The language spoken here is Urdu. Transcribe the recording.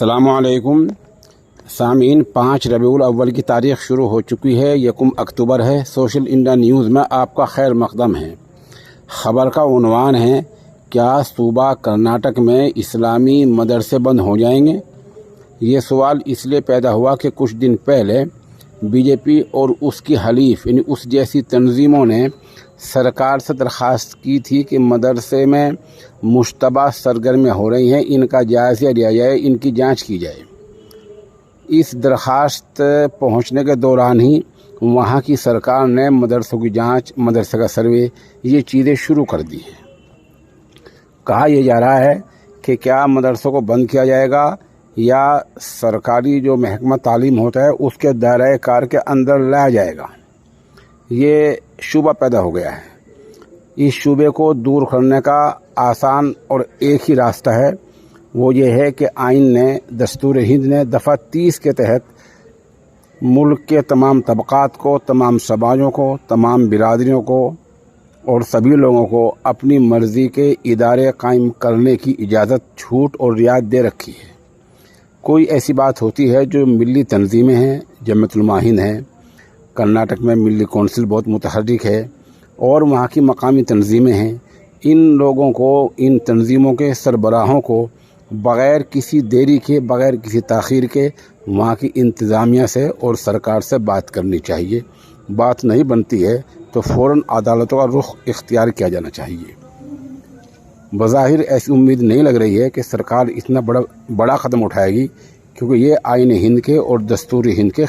السلام علیکم سامعین، 5 ربیع الاول کی تاریخ شروع ہو چکی ہے۔ 1 اکتوبر ہے۔ سوشل انڈیا نیوز میں آپ کا خیر مقدم ہے۔ خبر کا عنوان ہے، کیا صوبہ کرناٹک میں اسلامی مدرسے بند ہو جائیں گے؟ یہ سوال اس لیے پیدا ہوا کہ کچھ دن پہلے بی جے پی اور اس کی حلیف یعنی اس جیسی تنظیموں نے سرکار سے درخواست کی تھی کہ مدرسے میں مشتبہ سرگرمیاں ہو رہی ہیں، ان کا جائزہ لیا جائے، ان کی جانچ کی جائے۔ اس درخواست پہنچنے کے دوران ہی وہاں کی سرکار نے مدرسوں کی جانچ، مدرسے کا سروے، یہ چیزیں شروع کر دی ہیں۔ کہا یہ جا رہا ہے کہ کیا مدرسوں کو بند کیا جائے گا یا سرکاری جو محکمہ تعلیم ہوتا ہے اس کے دائرۂ کار کے اندر لایا جائے گا۔ یہ شبہ پیدا ہو گیا ہے۔ اس شبے کو دور کرنے کا آسان اور ایک ہی راستہ ہے، وہ یہ ہے کہ آئین نے، دستور ہند نے دفعہ 30 کے تحت ملک کے تمام طبقات کو، تمام سماجوں کو، تمام برادریوں کو اور سبھی لوگوں کو اپنی مرضی کے ادارے قائم کرنے کی اجازت، چھوٹ اور رعایت دے رکھی ہے۔ کوئی ایسی بات ہوتی ہے جو ملی تنظیمیں ہیں، جمعیت علماء ہند ہیں، کرناٹک میں ملی کونسل بہت متحرک ہے، اور وہاں کی مقامی تنظیمیں ہیں، ان لوگوں کو، ان تنظیموں کے سربراہوں کو بغیر کسی دیری کے، بغیر کسی تاخیر کے وہاں کی انتظامیہ سے اور سرکار سے بات کرنی چاہیے۔ بات نہیں بنتی ہے تو فوراً عدالتوں کا رخ اختیار کیا جانا چاہیے۔ بظاہر ایسی امید نہیں لگ رہی ہے کہ سرکار اتنا بڑا قدم اٹھائے گی، کیونکہ یہ آئین ہند کے اور دستور ہند کے